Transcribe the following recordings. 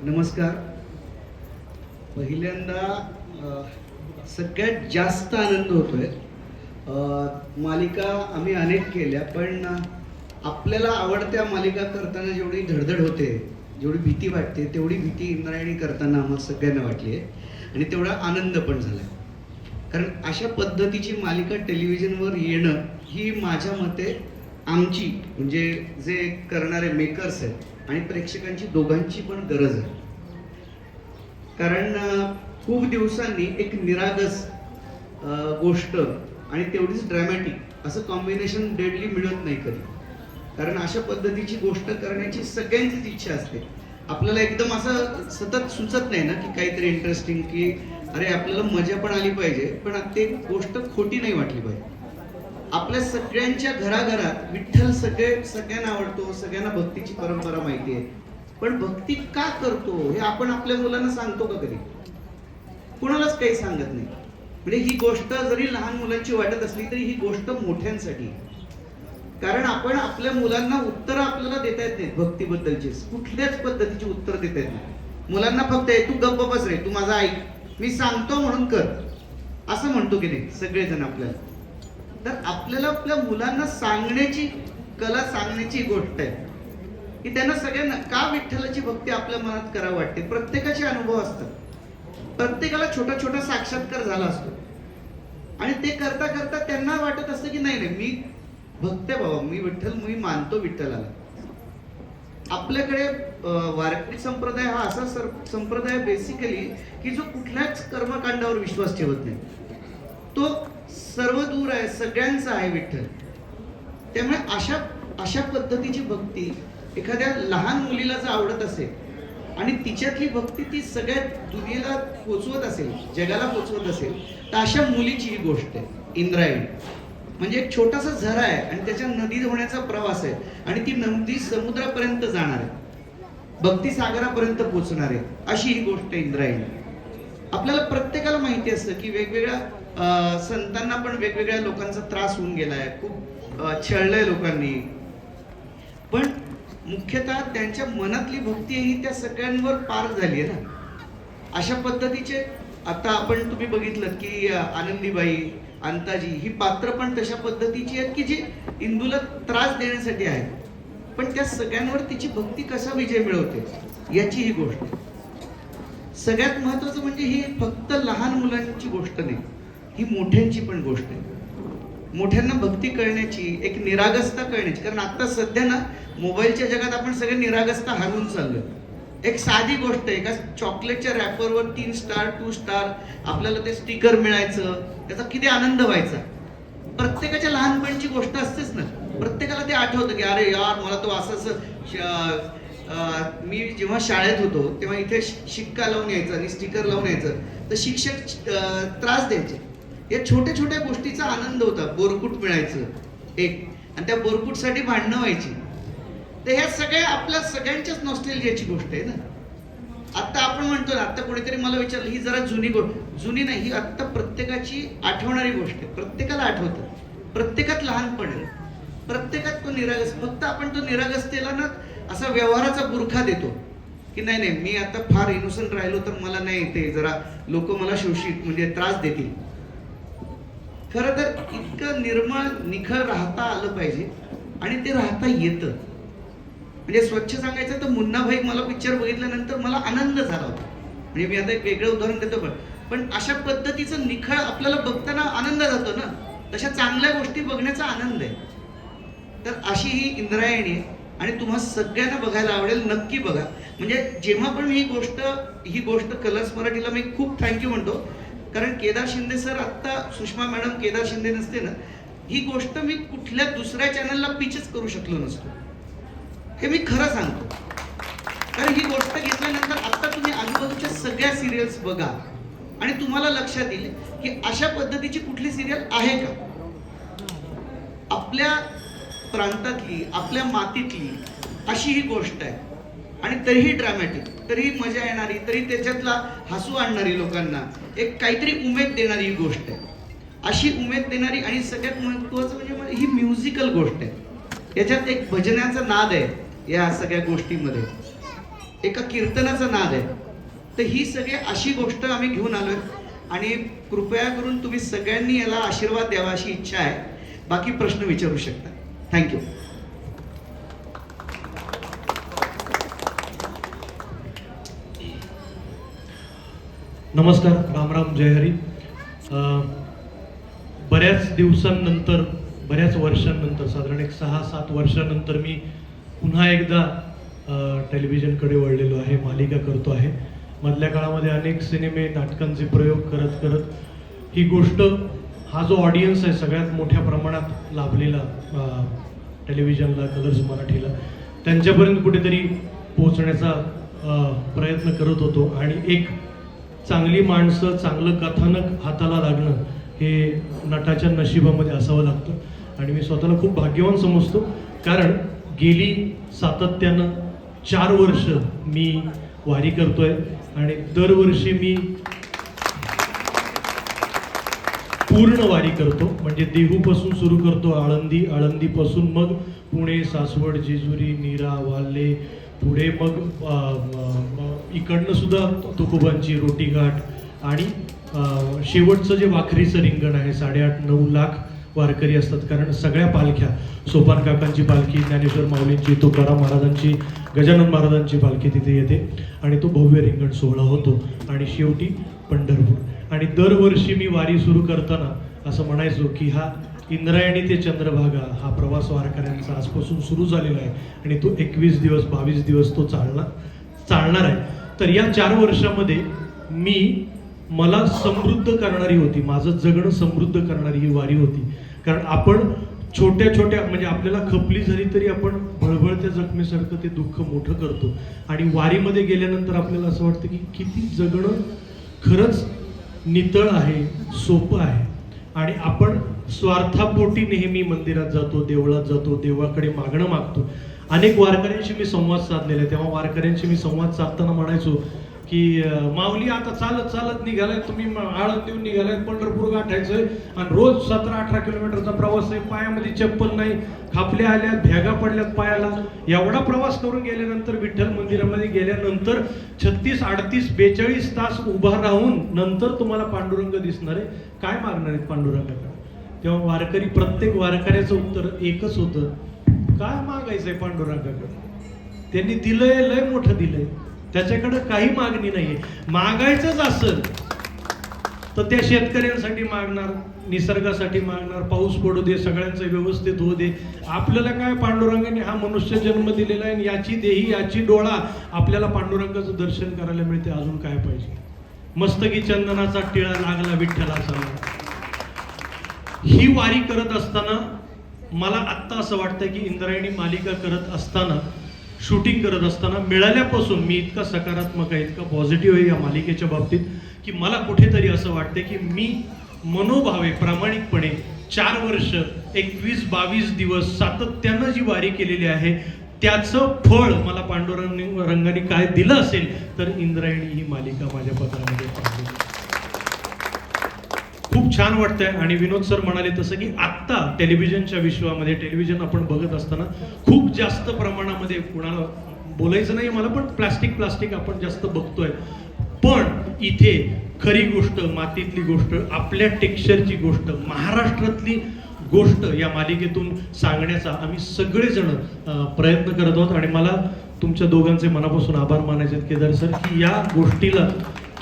नमस्कार. पहिल्यांदा सगळ्यात जास्त आनंद होतोय. मालिका आम्ही अनेक केल्या, पण आपल्याला आवडत्या मालिका करताना जेवढी धडधड होते, जेवढी भीती वाटते, तेवढी भीती इंद्रायणी करताना आम्हाला सगळ्यांना वाटली आहे आणि तेवढा आनंद पण झाला. कारण अशा पद्धतीची मालिका टेलिव्हिजनवर येणं ही माझ्या मते आमची म्हणजे जे करणारे मेकर्स आहेत आणि प्रेक्षकांची दोघांची पण गरज आहे. कारण खूप दिवसांनी एक निरागस गोष्ट आणि तेवढीच ड्रॅमॅटिक असं कॉम्बिनेशन डेडली मिळत नाही कधी. कारण अशा पद्धतीची गोष्ट करण्याची सगळ्यांचीच इच्छा असते. आपल्याला एकदम असं सतत सुचत नाही ना की काहीतरी इंटरेस्टिंग, की अरे आपल्याला मजा पण आली पाहिजे पण ते गोष्ट खोटी नाही वाटली पाहिजे. आपल्या सगळ्यांच्या घराघरात विठ्ठल सगळ्यांना आवडतो, सगळ्यांना भक्तीची परंपरा माहिती आहे. पण भक्ती का करतो हे आपण आपल्या मुलांना सांगतो का कधी? कुणालाच काही सांगत नाही. म्हणजे ही गोष्ट जरी लहान मुलांची वाटत असली तरी ही गोष्ट मोठ्यांसाठी. कारण आपण आपल्या मुलांना उत्तर आपल्याला देता येत नाहीत भक्तीबद्दलची, कुठल्याच पद्धतीची उत्तर देता येत नाही. मुलांना फक्त तू गप्प बस रे, तू माझा ऐक, मी सांगतो म्हणून कर, असं म्हणतो की नाही सगळेजण आपल्याला. तर आपल्याला आपल्या मुलांना सांगण्याची कला, सांगण्याची गोष्ट आहे की त्यांना सगळ्यांना का विठ्ठलाची भक्ती आपल्या मनात करावं वाटते. प्रत्येकाचे अनुभव असतात, प्रत्येकाला छोटा छोटा साक्षात्कार झाला असतो आणि ते करता करता त्यांना वाटत असतं की नाही नाही मी भक्त आहे बाबा, मी विठ्ठल, मी मानतो विठ्ठलाला. आपल्याकडे वारकरी संप्रदाय हा असा संप्रदाय बेसिकली की जो कुठल्याच कर्मकांडावर विश्वास ठेवत नाही. तो सर्व दूर आहे, सगळ्यांचा आहे विठ्ठल. त्यामुळे अशा पद्धतीची भक्ती एखाद्या लहान मुलीला जर आवडत असेल आणि तिच्यातली भक्ती ती सगळ्या दुनियेला पोचवत असेल, जगाला पोचवत असेल, तर अशा मुलीची ही गोष्ट आहे इंद्रायणी. म्हणजे एक छोटासा झरा आहे आणि त्याच्या नदी होण्याचा प्रवास आहे आणि ती नदी समुद्रापर्यंत जाणार आहे, भक्ती सागरापर्यंत पोचणार आहे, अशी ही गोष्ट इंद्रायणी. आपल्याला प्रत्येकाला माहिती असतं की वेगवेगळ्या संतांना पण वेगवेगळ्या लोकांचा त्रास होऊन गेलाय, खूप छळलंय लोकांनी, पण मुख्यतः त्यांच्या मनातली भक्ती ही त्या सगळ्यांवर पार झाली आहे ना. अशा पद्धतीचे आता तुम्ही बघितलं की आनंदीबाई, अंताजी ही पात्र पण तशा पद्धतीची आहेत की जी इंदूला त्रास देण्यासाठी आहेत, पण त्या सगळ्यांवर तिची भक्ती कसा विजय मिळवते याची ही गोष्ट. सगळ्यात महत्वाचं म्हणजे ही फक्त लहान मुलांची गोष्ट नाही, ही मोठ्यांची पण गोष्ट आहे. मोठ्यांना भक्ती करण्याची, एक निरागसता करण्याची. कारण आता सध्या ना मोबाईलच्या जगात आपण सगळे निरागसता हरवून चाललोय. एक साधी गोष्ट आहे का, चॉकलेटच्या रॅपरवर 3 स्टार 2 स्टार आपल्याला ते स्टिकर मिळायचं, त्याचा किती आनंद व्हायचा. प्रत्येकाच्या लहानपणीची गोष्ट असतेच ना, प्रत्येकाला ते आठवतं की अरे यार मला तो असं मी जेव्हा शाळेत होतो तेव्हा इथे शिक्का लावून यायचं आणि स्टिकर लावून यायचं, तर शिक्षक त्रास द्यायचे. या छोट्या छोट्या गोष्टीचा आनंद होता. बोरकुट मिळायचं एक, आणि त्या बोरकुटसाठी भांडणं व्हायची. तर ह्या सगळ्या आपल्या सगळ्यांच्याच नॉस्टॅल्जियाची गोष्ट आहे ना. आता आपण म्हणतो ना, आता कोणीतरी मला विचारलं ही जरा जुनी गोष्ट, जुनी नाही, ही आत्ता प्रत्येकाची आठवणारी गोष्ट आहे. प्रत्येकाला आठवतं, प्रत्येकात लहानपण आहे, प्रत्येकात तो निरागस. फक्त आपण तो निरागसतेला ना असा व्यवहाराचा बुरखा देतो की नाही नाही मी आता फार इनोसंट राहिलो तर मला नाही ते जरा लोक मला शोषित म्हणजे त्रास देतील. खरं तर इतकं निर्मळ निखळ राहता आलं पाहिजे आणि ते राहता येतं. म्हणजे स्वच्छ सांगायचं तर मुन्ना भाई मला पिक्चर बघितल्यानंतर मला आनंद झाला होता. म्हणजे मी आता एक वेगळं उदाहरण देतो, पण अशा पद्धतीचं निखळ आपल्याला बघताना आनंद जातो ना, तशा चांगल्या गोष्टी बघण्याचा आनंद आहे. तर अशी ही इंद्रायणी आहे आणि तुम्हा सगळ्यांना बघायला आवडेल, नक्की बघा. म्हणजे जेव्हा पण ही गोष्ट कलर्स मराठीला मी खूप थँक्यू म्हणतो, कारण केदार शिंदे सर, आत्ता सुषमा मॅडम केदार शिंदे नसते ना, ही गोष्ट मी कुठल्या दुसऱ्या चॅनलला पिचच करू शकलो नसतो. हे मी खरं सांगतो. कारण ही गोष्ट घेतल्यानंतर आता तुम्ही आजूबाजूच्या सगळ्या सिरियल्स बघा आणि तुम्हाला लक्षात येईल की अशा पद्धतीची कुठली सिरियल आहे का. आपल्या प्रांतातली, आपल्या मातीतली अशी ही गोष्ट आहे आणि तरीही ड्रामॅटिक, तरीही मजा येणारी, तरी त्याच्यातला हसू आणणारी, लोकांना एक काहीतरी उमेद देणारी ही गोष्ट आहे. अशी उमेद देणारी आणि सगळ्यात महत्त्वाचं म्हणजे ही म्युझिकल गोष्ट आहे. याच्यात एक भजनाचा नाद आहे, या सगळ्या गोष्टीमध्ये एका कीर्तनाचा नाद आहे. तर ही सगळी अशी गोष्ट आम्ही घेऊन आलोय आणि कृपया करून तुम्ही सगळ्यांनी याला आशीर्वाद द्यावा अशी इच्छा आहे. बाकी प्रश्न विचारू शकता. थँक्यू. नमस्कार, रामराम, जय हरी. बऱ्याच दिवसांनंतर, बऱ्याच वर्षांनंतर, साधारण एक 6-7 वर्षांनंतर मी पुन्हा एकदा टेलिव्हिजनकडे वळलेलो आहे, मालिका करतो आहे. मधल्या काळामध्ये अनेक सिनेमे, नाटकांचे प्रयोग करत करत ही गोष्ट, हा जो ऑडियन्स आहे सगळ्यात मोठ्या प्रमाणात लाभलेला टेलिव्हिजनला, कलर्स मराठीला, त्यांच्यापर्यंत कुठेतरी पोहोचण्याचा प्रयत्न करत होतो. आणि एक चांगली माणसं, चांगलं कथानक हाताला लागणं हे नटाच्या नशिबामध्ये असावं लागतं आणि मी स्वतःला खूप भाग्यवान समजतो. कारण गेली सातत्यानं 4 वर्ष मी वारी करतोय आणि दरवर्षी मी पूर्ण वारी करतो. म्हणजे देहूपासून सुरू करतो, आळंदीपासून मग पुणे, सासवड, जेजुरी, नीरा, वाल्हे, पुढे मग इकडनं सुद्धा तुकोबांची रोटीघाट आणि शेवटचं जे वाखरीचं रिंगण आहे, 8.5-9 लाख वारकरी असतात. कारण सगळ्या पालख्या, सोपान काकांची पालखी, ज्ञानेश्वर माऊलींची, तुकाराम महाराजांची, गजानन महाराजांची पालखी तिथे येते आणि तो भव्य रिंगण सोहळा होतो आणि शेवटी पंढरपूर. आणि दरवर्षी मी वारी सुरू करताना असं म्हणायचो की हा इंद्रायणी ते चंद्रभागा हा प्रवास वारकऱ्यांचा आजपासून सुरू झालेला आहे आणि तो 21 दिवस 22 दिवस तो चालणार आहे. तर या 4 वर्षामध्ये मला समृद्ध करणारी होती, माझं जगणं समृद्ध करणारी ही वारी होती. कारण आपण छोट्या छोट्या, म्हणजे आपल्याला खपली झाली तरी आपण भळभळत्या जखमेसारखं ते दुःख मोठं करतो आणि वारीमध्ये गेल्यानंतर आपल्याला असं वाटतं की किती जगणं खरंच नितळ आहे, सोपं आहे. आणि आपण स्वार्थापोटी नेहमी मंदिरात जातो, देवळात जातो, देवाकडे मागणं मागतो. अनेक वारकऱ्यांशी मी संवाद साधलेला आहे. तेव्हा वारकऱ्यांशी मी संवाद साधताना म्हणायचो की माऊली आता चालत चालत निघालाय तुम्ही, आळंदीहून निघालाय, पंढरपूर गाठायचंय आणि रोज 17-18 किलोमीटरचा प्रवास आहे, पायामध्ये चप्पल नाही, खापल्या आल्या, भेगा पडल्यात पायाला. एवढा प्रवास करून गेल्यानंतर, विठ्ठल मंदिरामध्ये गेल्यानंतर 36, 38, 42 तास उभा राहून नंतर तुम्हाला पांडुरंग दिसणार आहे, काय मागणार आहेत पांडुरंगाकडे? तेव्हा प्रत्येक वारकऱ्याचं उत्तर एकच होतं, काय मागायचंय पांडुरंगाकडे? त्यांनी दिलंय, लय मोठं दिलंय, त्याच्याकडे काही मागणी नाहीये. मागायचंच असेल तर त्या शेतकऱ्यांसाठी मागणार, निसर्गासाठी मागणार, पाऊस पडू दे, सगळ्यांचं व्यवस्थित होऊ दे. आपल्याला काय, पांडुरंगाने हा मनुष्य जन्म दिलेला आहे, याची देही याची डोळा, आपल्याला पांडुरंगाचं दर्शन करायला मिळते. अजून काय पाहिजे? मस्तकी चंदनाचा टिळा लागला विठ्ठलाचा. ही वारी करत असताना मला आत्ता असं वाटतं की इंद्रायणी मालिका करत असताना, शूटिंग करत असताना मिळाल्यापासून मी इतका सकारात्मक आहे, इतका पॉझिटिव्ह आहे या मालिकेच्या बाबतीत, की मला कुठेतरी असं वाटतं की मी मनोभावे प्रामाणिकपणे 4 वर्ष 21-22 दिवस सातत्यानं जी वारी केलेली आहे त्याचं फळ मला पांडुरंगाने काय दिलं असेल तर इंद्रायणी ही मालिका माझ्या पत्रामध्ये पाहिली. खूप छान वाटतंय. आणि विनोद सर म्हणाले तसं की आत्ता टेलिव्हिजनच्या विश्वामध्ये, टेलिव्हिजन आपण बघत असताना खूप जास्त प्रमाणामध्ये, कुणाला बोलायचं नाही मला, पण प्लास्टिक आपण जास्त बघतोय. पण इथे खरी गोष्ट, मातीतली गोष्ट, आपल्या टेक्स्चरची गोष्ट, महाराष्ट्रातली गोष्ट या मालिकेतून सांगण्याचा आम्ही सगळेजण प्रयत्न करत आहोत. आणि मला तुमच्या दोघांचे मनापासून आभार मानायचे आहेत केदार सर, की या गोष्टीला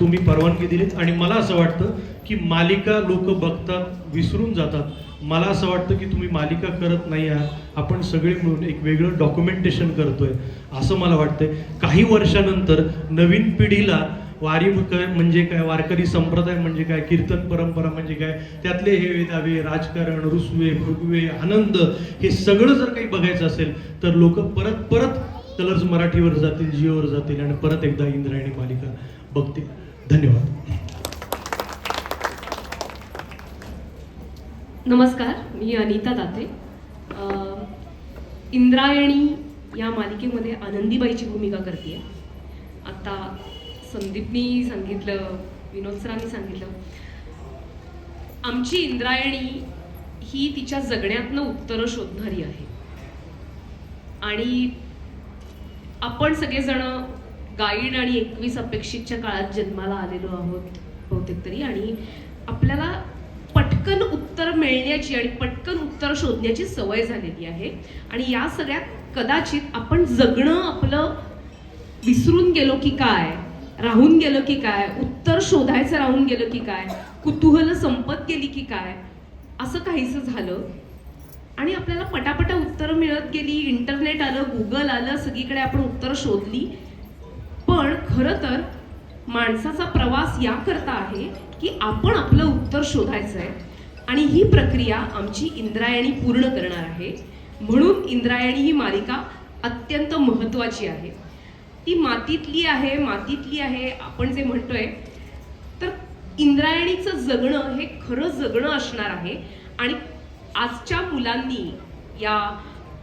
तुम्ही परवानगी दिलीत. आणि मला असं वाटतं की मालिका लोक बघतात, विसरून जातात. मला असं वाटतं की तुम्ही मालिका करत नाही आहात, आपण सगळे मिळून एक वेगळं डॉक्युमेंटेशन करतोय असं मला वाटतंय. काही वर्षानंतर नवीन पिढीला वारी म्हणजे काय, वारकरी संप्रदाय म्हणजे काय, कीर्तन परंपरा म्हणजे काय, त्यातले हे दावे, राजकारण, रुसवे फुगवे, आनंद, हे सगळं जर काही बघायचं असेल तर लोक परत कलर्स मराठीवर जातील, जिओवर जातील आणि परत एकदा इंद्रायणी मालिका बघतील. धन्यवाद. नमस्कार, मी अनिता दाते. इंद्रायणी या मालिकेमध्ये आनंदीबाईची भूमिका करते. आता संदीपनी सांगितलं, विनोद सरांनी सांगितलं, आमची इंद्रायणी ही तिच्या जगण्यातनं उत्तरं शोधणारी आहे. आणि आपण सगळेजण गाईड आणि 21 अपेक्षितच्या काळात जन्माला आलेलो आहोत बहुतेक तरी. आणि आपल्याला पटकन उत्तर मिळण्याची आणि पटकन उत्तर शोधण्याची सवय झालेली आहे. आणि या सगळ्यात कदाचित आपण जगणं आपलं विसरून गेलो की काय, राहून गेलो की काय, उत्तर शोधायचं राहून गेलो की काय, कुतूहल संपत गेली की काय, असं काहीसं झालं. आणि आपल्याला पटापटा उत्तरं मिळत गेली, इंटरनेट आलं, गुगल आलं, सगळीकडे आपण उत्तरं शोधली. पण खरं तर माणसाचा प्रवास याकरता आहे की आपण आपलं उत्तर शोधायचं आहे. आणि ही प्रक्रिया आमची इंद्रायणी पूर्ण करणार आहे. म्हणून इंद्रायणी ही मालिका अत्यंत महत्त्वाची आहे. ती मातीतली आहे आपण जे म्हणतोय, तर इंद्रायणीचं जगणं हे खरं जगणं असणार आहे. आणि आजच्या मुलांनी, या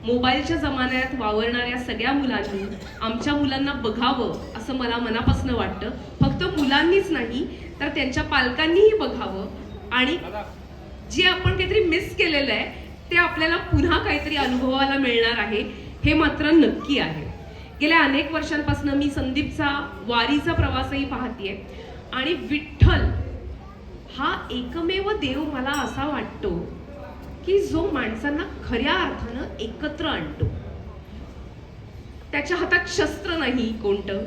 मोबाईलच्या जमान्यात वावरणाऱ्या सगळ्या मुलांनी आमच्या मुलांना बघावं असं मला मनापासून वाटतं. फक्त मुलांनीच नाही तर त्यांच्या पालकांनीही बघावं. आणि जे आपण काहीतरी मिस केलेलं आहे ते आपल्याला पुन्हा काहीतरी अनुभवायला मिळणार आहे, हे मात्र नक्की आहे. गेल्या अनेक वर्षांपासून मी संदीपचा वारीचा प्रवासही पाहतेय. आणि विठ्ठल हा एकमेव देव मला असा वाटतो की जो माणसांना खऱ्या अर्थानं एकत्र आणतो. त्याच्या हातात शस्त्र नाही कोणतं,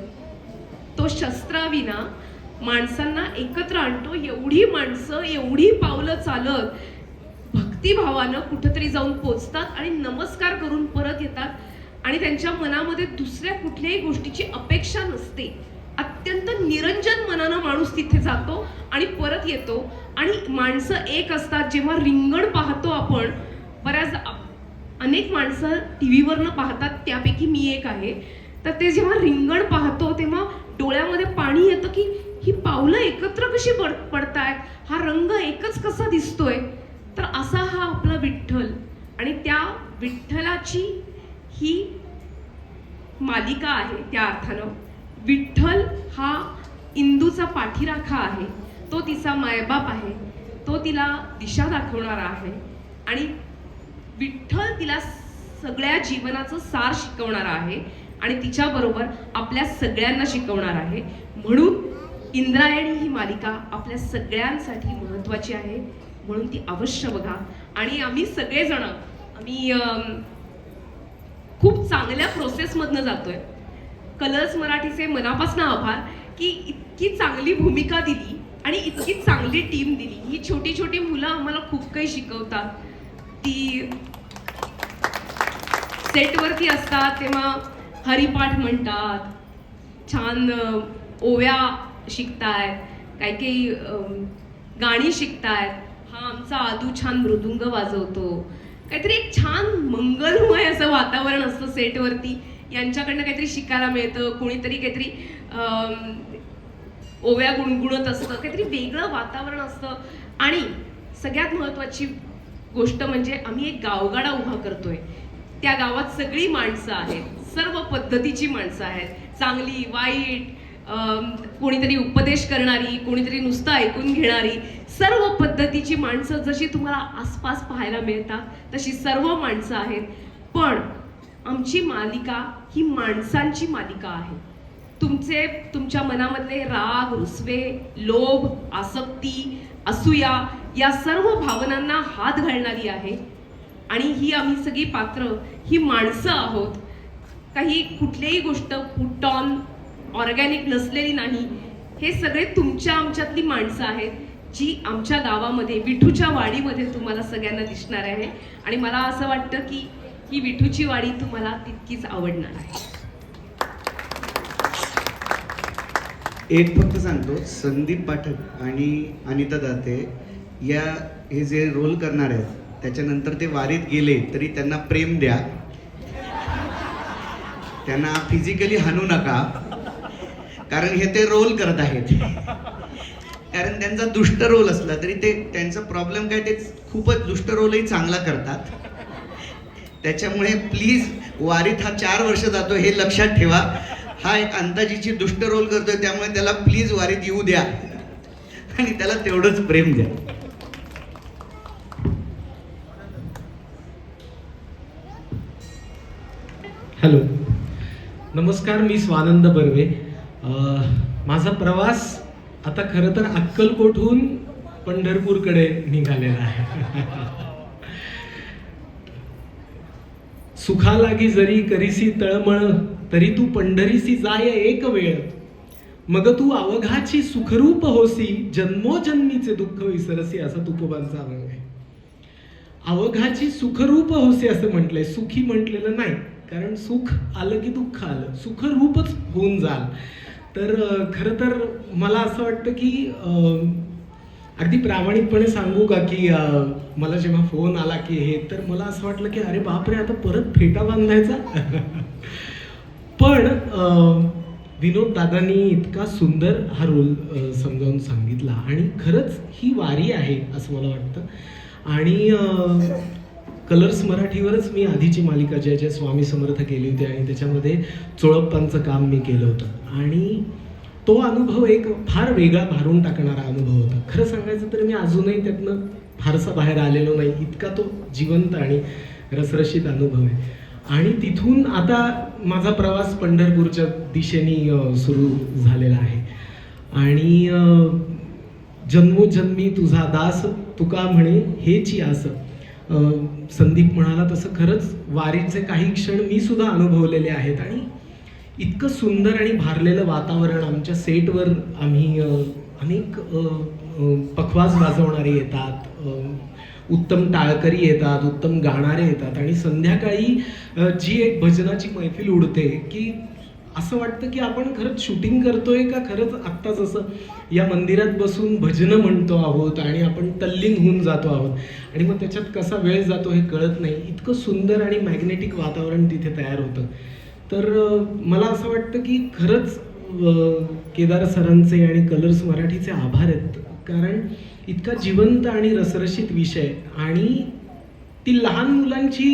तो शस्त्राविना माणसांना एकत्र आणतो. एवढी माणसं, एवढी पावलं चालत भक्तिभावानं कुठंतरी जाऊन पोचतात आणि नमस्कार करून परत येतात. आणि त्यांच्या मनामध्ये दुसऱ्या कुठल्याही गोष्टीची अपेक्षा नसते. अत्यंत निरंजन मनानं माणूस तिथे जातो आणि परत येतो. आणि माणसं एक असतात. जेव्हा रिंगण पाहतो आपण, बऱ्याच अनेक माणसं टीव्हीवरनं पाहतात, त्यापैकी मी एक आहे. तर ते जेव्हा रिंगण पाहतो तेव्हा डोळ्यामध्ये पाणी येतं की ही पावलं एकत्र कशी पडतायत, हा रंग एकच कसा दिसतोय. तर असा हा आपला विठ्ठल. आणि त्या विठ्ठलाची ही मालिका आहे. त्या अर्थानं विठ्ठल हा इंदूचा पाठीराखा आहे, तो तिचा मायबाप आहे, तो तिला दिशा दाखवणारा आहे. आणि विठ्ठल तिला सगळ्या जीवनाचं सार शिकवणारा आहे आणि तिच्याबरोबर आपल्या सगळ्यांना शिकवणार आहे. म्हणून इंद्रायणी ही मालिका आपल्या सगळ्यांसाठी महत्त्वाची आहे. म्हणून ती अवश्य बघा. आणि आम्ही सगळेजण खूप चांगल्या प्रोसेसमधनं जातोय. कलर्स मराठीचे मनापासून आभार की इतकी चांगली भूमिका दिली आणि इतकी चांगली टीम दिली. ही छोटी छोटी मुलं आम्हाला खूप काही शिकवतात. ती सेटवरती असतात तेव्हा हरिपाठ म्हणतात, छान ओव्या शिकतायत, काही काही गाणी शिकतायत. हा आमचा आदू छान मृदुंग वाजवतो. काहीतरी एक छान मंगलमय असं वातावरण असतं सेटवरती. यांच्याकडनं काहीतरी शिकायला मिळतं. कोणीतरी काहीतरी ओव्या गुणगुणत असतं, काहीतरी वेगळं वातावरण असतं. आणि सगळ्यात महत्त्वाची गोष्ट म्हणजे आम्ही एक गावगाडा उभा करतोय. त्या गावात सगळी माणसं आहेत, सर्व पद्धतीची माणसं आहेत, चांगली वाईट, कोणीतरी उपदेश करणारी, कोणीतरी नुसतं ऐकून घेणारी, सर्व पद्धतीची माणसं जशी तुम्हाला आसपास पाहायला मिळतात तशी सर्व माणसं आहेत. पण आमची मालिका ही माणसांची मालिका आहे. तुमच्या मनामधले राग, रुसवे, लोभ, आसक्ती, असूया या सर्व भावनांना हात घालणारी आहे. आणि ही आम्ही सगळी पात्र ही माणसं आहोत. काही कुठलीही गोष्ट पुट ऑन ऑर्गॅनिक नसलेली नाही. हे सगळे तुमच्या आमच्यातली माणसं आहेत जी आमच्या गावामध्ये विठूच्या वाडीमध्ये तुम्हाला सगळ्यांना दिसणार आहे. आणि मला असं वाटतं की ही विठूची वाडी तुम्हाला तितकीच आवडणार आहे. एक फक्त सांगतो, संदीप पाठक आणि अनिता दाते या हे जे रोल करणार आहेत त्याच्यानंतर ते वारीत गेले तरी त्यांना प्रेम द्या, त्यांना फिजिकली हाणू नका, कारण हे ते रोल करत आहेत. कारण त्यांचा दुष्ट रोल असला तरी ते त्यांचा प्रॉब्लेम काय, ते खूपच दुष्ट रोलही चांगला करतात. त्याच्यामुळे प्लीज वारीत हा 4 वर्ष जातो हे लक्षात ठेवा. हा एक अंदाजीची दुष्ट रोल करतोय, त्यामुळे त्याला प्लीज वारीत येऊ द्या आणि त्याला तेवढंच प्रेम द्या. हॅलो, नमस्कार. मी स्वानंद बर्वे. माझा प्रवास आता खरं तर अक्कलकोटहून पंढरपूरकडे निघालेला आहे. सुखा लागी जरी करीसी तळमळ, तरी तू पंढरीसी जाय एक वेळ. मग तू अवघाची सुखरूप होसी, जन्मोजन्मीचे दुःख विसरसी, असा तुकोबांचा अभंग आहे. अवघाची सुखरूप होसी असं म्हटलंय, सुखी म्हटलेलं नाही, कारण सुख आलं की दुःख आलं, सुखरूपच होऊन जाल. तर खरं तर मला असं वाटतं की अगदी प्रामाणिकपणे सांगू का की मला जेव्हा फोन आला की हे, तर मला असं वाटलं की अरे बापरे, आता परत फेटा बांधायचा. पण विनोद दादांनी इतका सुंदर हा रोल समजावून सांगितला आणि खरंच ही वारी आहे असं मला वाटतं. आणि कलर्स मराठीवरच मी आधीची मालिका जय जय स्वामी समर्थ केली होती आणि त्याच्यामध्ये चोळप्पांचं काम मी केलं होतं आणि तो अनुभव एक फार वेगळा भारून टाकणारा अनुभव होता. खरं सांगायचं तर मी अजूनही त्यातनं फारसा बाहेर आलेलो नाही, इतका तो जिवंत आणि रसरशीत अनुभव आहे. आणि तिथून आता माझा प्रवास पंढरपूरच्या दिशेने सुरू झालेला आहे. आणि जन्मोजन्मी तुझा दास, तुका म्हणे हेची आस. संदीप म्हणाला तसं खरंच वारीचे काही क्षण मी सुद्धा अनुभवलेले आहेत. आणि इतकं सुंदर आणि भारलेलं वातावरण. आमच्या सेटवर आम्ही अनेक पखवाज वाजवणारे येतात, उत्तम टाळकरी येतात, उत्तम गाणारे येतात आणि संध्याकाळी जी एक भजनाची मैफिल उडते की असं वाटतं की आपण खरंच शूटिंग करतोय का खरंच आत्ता जसं या मंदिरात बसून भजनं म्हणतो आहोत आणि आपण तल्लीन होऊन जातो आहोत आणि मग त्याच्यात कसा वेळ जातो हे कळत नाही. इतकं सुंदर आणि मॅग्नेटिक वातावरण तिथे तयार होतं. तर मला असं वाटतं की खरंच केदार सरांचे आणि कलर्स मराठीचे आभार आहेत, कारण इतका जिवंत आणि रसरशीत विषय आणि ती लहान मुलांची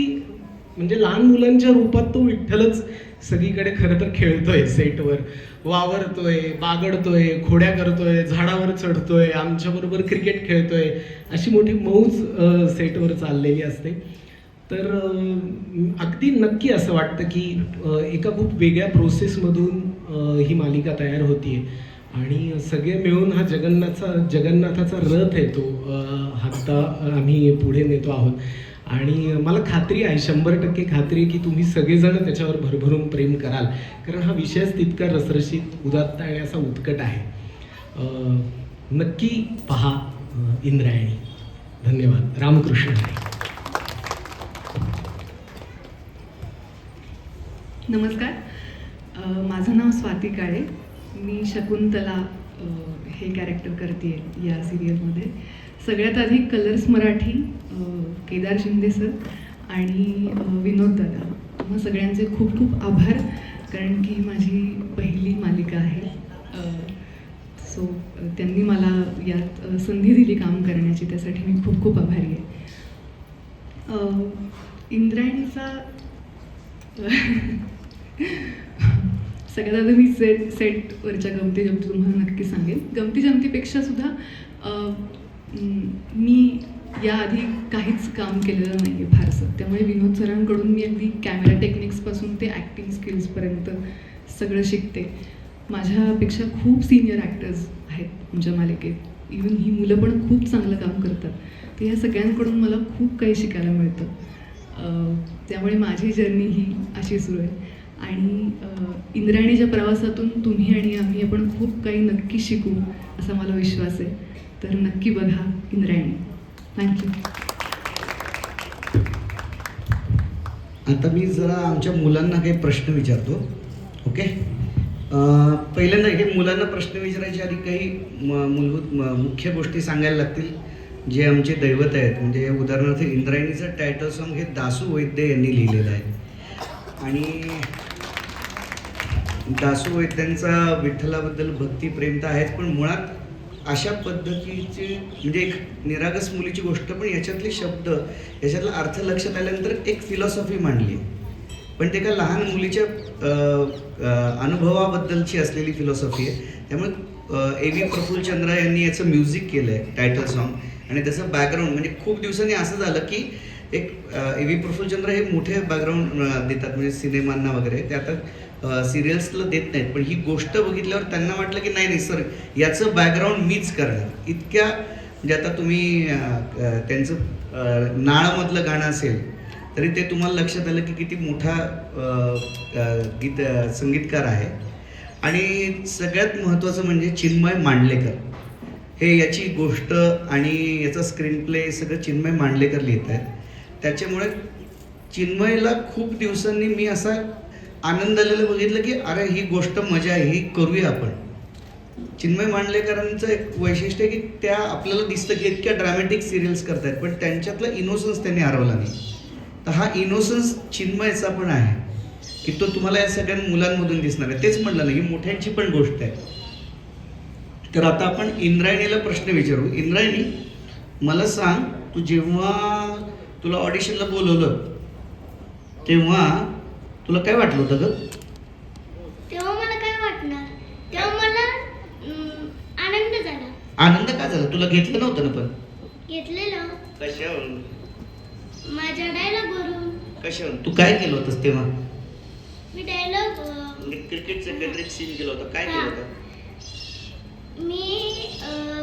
म्हणजे लहान मुलांच्या रूपात तो विठ्ठलच सगळीकडे खरं तर खेळतोय, सेटवर वावरतोय, बागडतोय, खोड्या करतोय, झाडावर चढतोय, आमच्याबरोबर क्रिकेट खेळतोय, अशी मोठी मौज सेटवर चाललेली असते. तर अगदी नक्की असं वाटतं की एका खूप वेगळ्या प्रोसेसमधून ही मालिका तयार होतीये आणि सगळे मिळून हा जगन्नाथाचा रथ आहे तो आता आम्ही पुढे नेतो आहोत. आणि मला खात्री आहे, 100% खात्री आहे की तुम्ही सगळेजण त्याच्यावर भरभरून प्रेम कराल, कारण हा विषयच तितका रसरशीत, उदात्त आणि असा उत्कट आहे. नक्की पहा इंद्रायणी. धन्यवाद. रामकृष्ण हरी. नमस्कार. माझं नाव स्वाती काळे. मी शकुंतला हे कॅरेक्टर करते या सिरियलमध्ये. सगळ्यात आधी कलर्स मराठी, केदार शिंदे सर आणि विनोद दादा, तुम्हा सगळ्यांचे खूप खूप आभार, कारण की ही माझी पहिली मालिका आहे. सो त्यांनी मला यात संधी दिली काम करण्याची, त्यासाठी मी खूप खूप आभारी आहे. इंद्रायणीचा सगळ्यात आधी मी सेटवरच्या गमती जमती तुम्हाला नक्की सांगेन. गमती जमतीपेक्षा सुद्धा मी याआधी काहीच काम केलेलं नाही आहे फारसं, त्यामुळे विनोद सरांकडून मी अगदी कॅमेरा टेक्निक्सपासून ते ॲक्टिंग स्किल्सपर्यंत सगळं शिकते. माझ्यापेक्षा खूप सिनियर ॲक्टर्स आहेत आमच्या मालिकेत. इवन ही मुलं पण खूप चांगलं काम करतात. तर या सगळ्यांकडून मला खूप काही शिकायला मिळतं. त्यामुळे माझी जर्नी ही अशी सुरू आहे. आणि इंद्रायणीच्या प्रवासातून तुम्ही आणि आम्ही आपण खूप काही नक्की शिकू असा मला विश्वास आहे. तर नक्की बघा इंद्रायणी. थँक्यू. आता मी जरा आमच्या मुलांना काही प्रश्न विचारतो. ओके. पहिल्यांदा हे मुलांना प्रश्न विचारायच्या आधी काही मूलभूत मुख्य गोष्टी सांगायला लागतील जे आमचे दैवत आहेत. म्हणजे उदाहरणार्थ इंद्रायणीचं टायटल सॉन्ग हे दासू वैद्य यांनी लिहिलेलं आहे. आणि दासू वैद्यांचा विठ्ठलाबद्दल भक्तिप्रेम तर आहेच, पण मुळात अशा पद्धतीची म्हणजे एक निरागस मुलीची गोष्ट, पण याच्यातले शब्द, याच्यातला अर्थ लक्षात आल्यानंतर एक फिलॉसॉफी मांडली. पण ते का लहान मुलीच्या अनुभवाबद्दलची असलेली फिलॉसॉफी आहे. त्यामुळे A.V. प्रफुल्लचंद्र यांनी याचं म्युझिक केलं आहे टायटल सॉन्ग. आणि त्याचं बॅकग्राऊंड म्हणजे खूप दिवसांनी असं झालं की एक A.V. प्रफुल्लचंद्र हे मोठे बॅकग्राऊंड देतात म्हणजे सिनेमांना वगैरे, ते आता सिरियल्सला देत नाहीत. पण ही गोष्ट बघितल्यावर त्यांना वाटलं की नाही सर, याचं बॅकग्राऊंड मीच करणार. इतक्या म्हणजे आता तुम्ही त्यांचं नाळमधलं गाणं असेल तरी ते तुम्हाला लक्षात आलं की किती मोठा संगीतकार आहे. आणि सगळ्यात महत्त्वाचं म्हणजे चिन्मय मांडलेकर, हे याची गोष्ट आणि याचा स्क्रीन प्ले सगळं चिन्मय मांडलेकर लिहित आहेत. त्याच्यामुळे चिन्मयला खूप दिवसांनी मी असा आनंद आलेलं बघितलं की अरे ही गोष्ट मजा आहे, ही करूया आपण. चिन्मय मांडलेकरांचं एक वैशिष्ट्य आहे की त्या आपल्याला दिसतं की इतक्या ड्रामॅटिक सिरियल्स करतायत, पण त्यांच्यातला इनोसन्स त्यांनी हरवला नाही. तर हा इनोसन्स चिन्मयचा पण आहे की तो तुम्हाला या सगळ्या मुलांमधून दिसणार आहे. तेच म्हटलं ना, ही मोठ्यांची पण गोष्ट आहे. तर आता आपण इंद्रायणीला प्रश्न विचारू. इंद्रायणी, मला सांग, तू जेव्हा तुला ऑडिशनला बोलवलं तेव्हा तुला काय वाटलं होतं ग? तेव्हा मला काय वाटणार, तेव्हा मला आनंद झाला. आनंद का झाला? तुला घेतलं नव्हतं ना? पण घेतलेलं कशावरून? माझ्या डायलॉगवरून. कशावरून? तू काय केलं होतंस तेव्हा? मी डायलॉग क्रिकेटचं गॅदरिंग सीन केलं होतं. काय केलं होतं? मी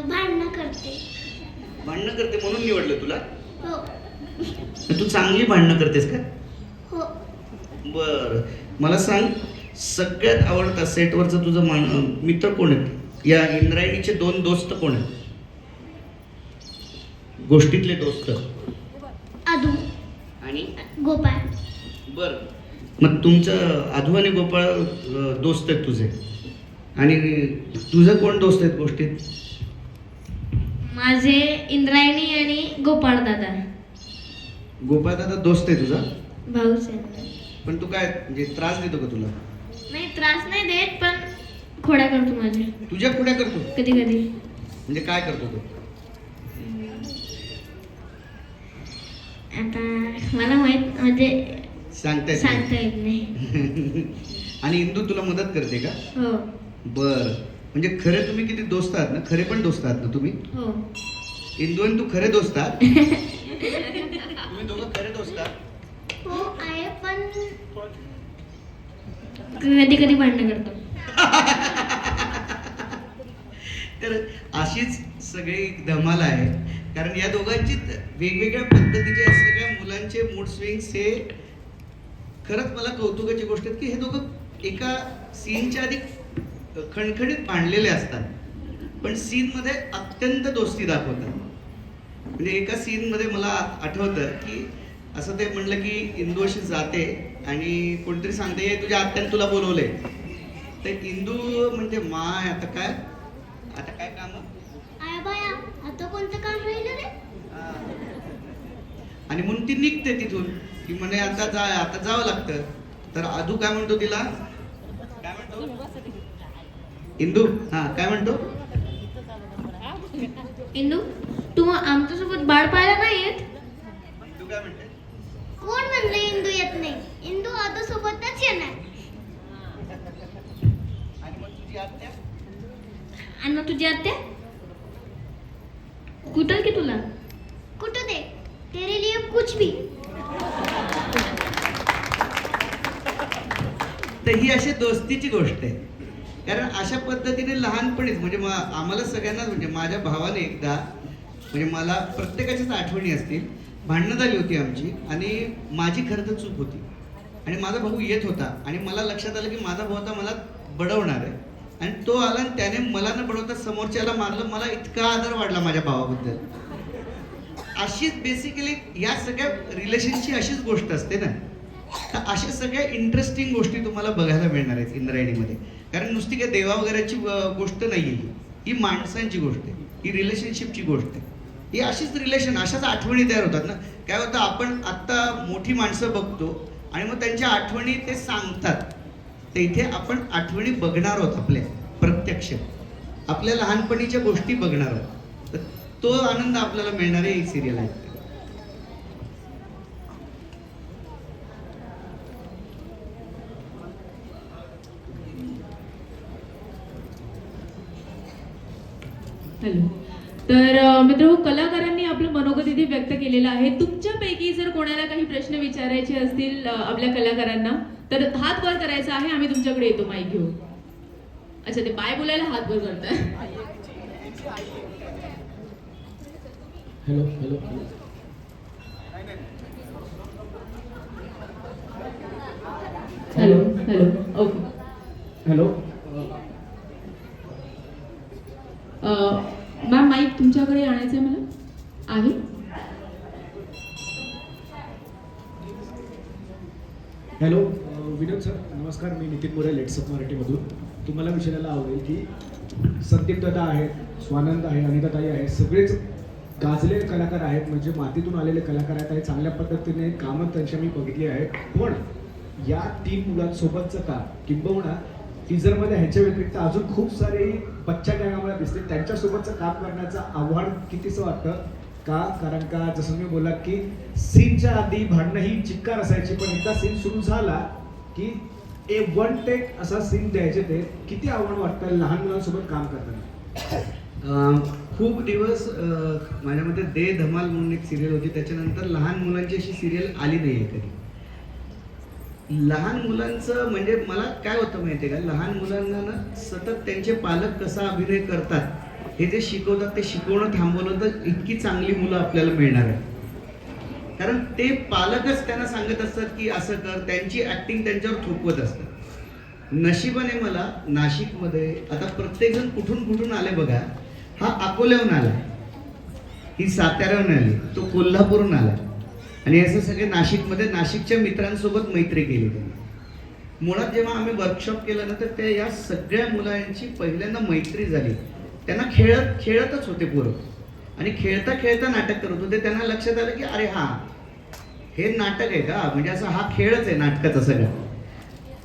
भांडणं करते. भांडणं करते म्हणून निवडलं तुला? हो तू चांगली भांडणं करतेस का? हो. बर, मला सांग, सगळ्यात आवडता सेटवरचा तुझा मित्र कोण आहेत? या इंद्रायणीचे 2 दोस्त कोण आहेत? गोष्टीतले दोस्त? आदू आणि गोपाळ. बर, मग तुमचं आधू आणि गोपाळ दोस्त आहेत तुझे, आणि तुझं कोण दोस्त आहेत गोष्टीत? माझे इंद्रायणी आणि गोपाळ दादा. गोपाळ दादा दोस्त आहे तुझा? भाऊच. पण तू काय म्हणजे त्रास देतो का तुला? नाही, त्रास नाही देत, पण खोड्या करतो माझ्या. तुझ्या खोड्या करतो? कधी कधी. म्हणजे काय करतो तू? आता मला माहित, म्हणजे सांगता येत नाही. आणि इंदू तुला मदत करते का? हो बर, म्हणजे खरे तुम्ही किती दोस्त आहात ना? खरे पण दोस्त आहात ना तुम्ही? हो. इंदू आणि तू खरे दोस्त आहात? तुम्ही दोघं खरे दोस्त आहात? हो आहे, पण कधी कधी भांडणं करतो. तर अशीच सगळी धमाल आहे, कारण या दोघांची वेगवेगळ्या पद्धतीच्या सगळ्या मुलांचे मूड स्विंग्स हे खरंच मला कौतुकाची गोष्ट आहे की हे दोघं एका सीनच्या आधी खणखणीत मांडलेले असतात. पण सीनमध्ये अत्यंत दोस्ती दाखवतात. म्हणजे एका सीनमध्ये मला आठवतं की असं ते म्हणलं की इंदू अशी जाते आणि कोणतरी सांगते "ए, तुझ्या आत्याने तुला बोलवलंय." तर इंदू म्हणजे माय आता काय काम. आया बाया आता कोणतं काम राहिलं रे? आणि म्हणून ती निघते तिथून की म्हणे आता जावं लागतं. तर आदू काय म्हणतो तिला, काय म्हणतो इंदू, हा काय म्हणतो, इंदू तू आमच्यासोबत बाळ पाहायला नाही येत? इंदू काय म्हणते, कोण म्हणलं इंदू येत नाही? इंदू आता सोबतच येणार. आणि मग तुझी आत्या, आणि मग तुझी आत्या कुठं की तुला कुठं दे तेरे लिए कुछ भी. तर ही अशी दोस्तीची गोष्ट आहे. कारण अशा पद्धतीने लहानपणीच म्हणजे आम्हाला सगळ्यांनाच म्हणजे माझ्या भावाने एकदा म्हणजे मला प्रत्येकाच्याच आठवणी असतील, भांडणं झाली होती आमची आणि माझी खरं तर चूक होती आणि माझा भाऊ येत होता आणि मला लक्षात आलं की माझा भाऊ आता मला बडवणार आहे आणि तो आला आणि त्याने मला न बडवता समोरच्याला मारलं. मला इतका आदर वाढला माझ्या भावाबद्दल. अशीच बेसिकली या सगळ्या रिलेशनची अशीच गोष्ट असते ना. तर अशा सगळ्या इंटरेस्टिंग गोष्टी तुम्हाला बघायला मिळणार आहेत इंद्रायणीमध्ये. कारण नुसती काय देवा वगैरेची गोष्ट नाही आहे, ही माणसांची गोष्ट आहे, ही रिलेशनशिपची गोष्ट आहे. ही अशीच रिलेशन, अशाच आठवणी तयार होतात ना. काय होतं, आपण आत्ता मोठी माणसं बघतो आणि मग त्यांच्या आठवणी ते सांगतात. तर इथे आपण आठवणी बघणार आहोत, आपल्या प्रत्यक्ष आपल्या लहानपणीच्या गोष्टी बघणार आहोत. तर तो आनंद आपल्याला मिळणार आहे ही सिरियल आहे. हॅलो. तर मित्र कलाकारांनी आपलं मनोगत इथे व्यक्त केलेलं आहे. तुमच्यापैकी जर कोणाला काही प्रश्न विचारायचे असतील आपल्या कलाकारांना तर हात वर करायचा आहे. आम्ही तुमच्याकडे येतो माईक घेऊन. अच्छा, ते बाय बोलायला हात वर करताय. Hello hello hello. Hello hello. Okay. Hello. Ma'am mike तुमच्याकडे आणायचं आहे मला. आहे. हॅलो विनोद सर, नमस्कार. मी नितीन मोरे, लेट्सअप मराठीमधून. तुम्हाला विचारायला आवडेल की संदीप दादा आहेत, स्वानंद आहे, अनिताताई आहे, सगळेच गाजलेले कलाकार आहेत, म्हणजे मातीतून आलेले कलाकार आहेत आणि चांगल्या पद्धतीने कामं त्यांच्या मी बघितली आहेत. पण या 3 मुलांसोबतचं काम किंबहुना टीजरमध्ये ह्यांच्या व्यतिरिक्त अजून खूप सारे बच्चा गँग आम्हाला दिसते, त्यांच्यासोबतचं काम करण्याचं आव्हान कितीसं वाटतं का? कारण का जसं मी बोललात की सीनच्या आधी भांडणं ही चिक्कार असायची, पण एकदा सीन सुरू झाला की वन टेक असा सीन द्यायचे. ते किती आव्हान वाटतं लहान मुलांसोबत काम करताना? खूप दिवस माझ्या मते दे धमाल म्हणून एक सिरियल होती, त्याच्यानंतर लहान मुलांची अशी सिरियल आली नाही आहे कधी. लहान मुलांचं म्हणजे मला काय होतं माहिती आहे का, लहान मुलांना ना सतत त्यांचे पालक कसा अभिनय करतात हे जे शिकवतात ते शिकवणं थांबवलं तर इतकी चांगली मुलं आपल्याला मिळणार आहे. कारण ते पालकच त्यांना सांगत असतात की असं कर, त्यांची ऍक्टिंग त्यांच्यावर थोपवत असतात. नशिबाने मला नाशिकमध्ये आता प्रत्येकजण कुठून कुठून आले बघा. हा अकोल्याहून आला, ही साताऱ्याहून आली, तो कोल्हापूरहून आला आणि असं सगळे नाशिकमध्ये नाशिकच्या मित्रांसोबत मैत्री केली त्यांनी. मुळात जेव्हा आम्ही वर्कशॉप केलं ना तर त्या या सगळ्या मुलांची पहिल्यांदा मैत्री झाली. त्यांना खेळतच होते पोरं आणि खेळता खेळता नाटक करत होते. त्यांना लक्षात आलं की अरे हा हे नाटक आहे का, म्हणजे असं हा खेळच आहे नाटकाचा सगळा.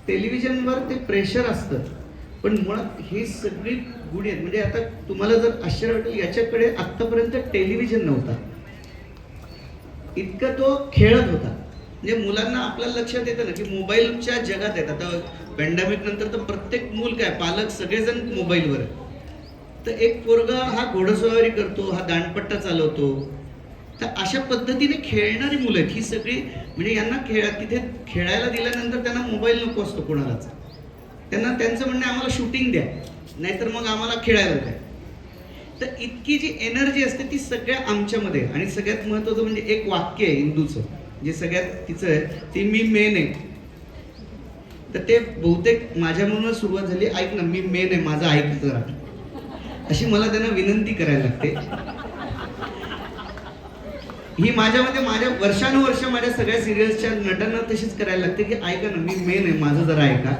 टेलिव्हिजनवर ते प्रेशर असतं पण मुळात ही सगळी गुढी आहेत. म्हणजे आता तुम्हाला जर आश्चर्य वाटेल, याच्याकडे आत्तापर्यंत टेलिव्हिजन नव्हता, इतका तो खेळत होता. म्हणजे मुलांना आपल्याला लक्षात येतं ना की मोबाईलच्या जगात आहेत. आता पॅन्डेमिक नंतर तर प्रत्येक मूल काय, पालक सगळेजण मोबाईलवर आहे. तर एक पोरगा हा घोडसवारी करतो, हा दांडपट्टा चालवतो. तर अशा पद्धतीने खेळणारी मुलं आहेत ही सगळी. म्हणजे यांना तिथे खेळायला दिल्यानंतर त्यांना मोबाईल नको असतो कोणालाच. त्यांना त्यांचं म्हणणं आम्हाला शूटिंग द्या, नाहीतर मग आम्हाला खेळायला द्या. तर इतकी जी एनर्जी असते ती सगळ्या आमच्यामध्ये. आणि सगळ्यात महत्त्वाचं म्हणजे एक वाक्य आहे इंदूचं, जे सगळ्यात तिचं आहे, ती मी मेन आहे. तर ते बहुतेक माझ्या म्हणूनच सुरुवात झाली. ऐक ना, मी मेन आहे, माझं ऐक जरा. अशी मला त्यांना विनंती करायला लागते. ही माझ्यामध्ये माझ्या वर्षानुवर्ष माझ्या सगळ्या सिरियल्सच्या नटांना तशीच करायला लागते की ऐका ना, मी मेन आहे, माझं जरा ऐका.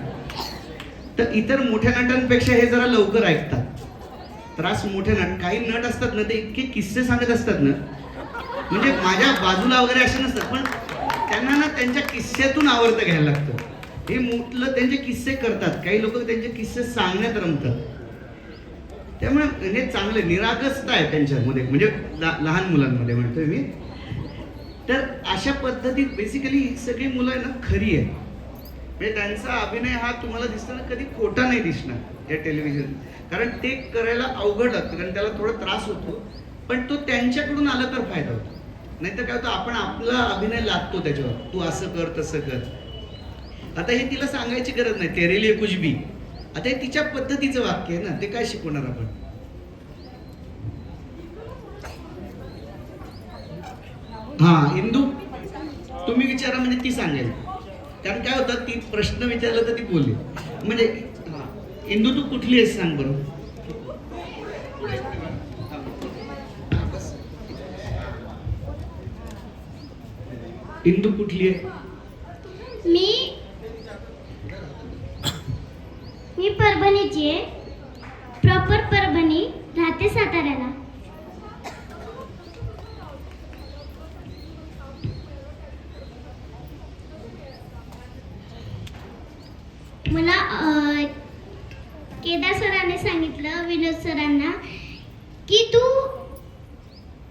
तर इतर मोठ्या नटांपेक्षा हे जरा लवकर ऐकतात. त्रास मोठे नट, काही नट असतात ना ते इतके किस्से सांगत असतात ना, म्हणजे माझ्या बाजूला वगैरे असे नसतात, पण त्यांना ना त्यांच्या किस्स्यातून आवर्त घ्यायला लागतं. हे मुलं त्यांचे किस्से करतात, काही लोक त्यांचे किस्से सांगण्यात रमतात. त्यामुळे म्हणजे चांगले निरागसता आहे त्यांच्यामध्ये, म्हणजे लहान मुलांमध्ये म्हणतोय मी. तर अशा पद्धतीत बेसिकली ही सगळी मुलं आहे ना खरी आहे. म्हणजे त्यांचा अभिनय हा तुम्हाला दिसताना कधी खोटा नाही दिसणार या टेलिव्हिजन, कारण ते करायला अवघड लागतं, कारण त्याला थोडा त्रास होतो, पण तो त्यांच्याकडून आला तर फायदा होतो. नाहीतर काय होतं, आपण आपला अभिनय लागतो त्याच्यावर, तू असं कर तसं कर. आता हे तिला सांगायची गरज नाही, तेरे लिए कुछ भी. आता हे तिच्या पद्धतीचं वाक्य आहे ना, ते काय शिकवणार आपण. हा इंदू, तुम्ही विचारा म्हणजे ती सांगेल, कारण काय होतं, ती प्रश्न विचारला तर ती बोलली. म्हणजे हा, इंदू तू कुठली आहेस सांग बरं. इंदू कुठली आहे? मी परभणीची आहे, प्रॉपर परभणी, राहते साताऱ्याला. मला केदार सरांनी सांगितलं, विनोद सरांना, की तू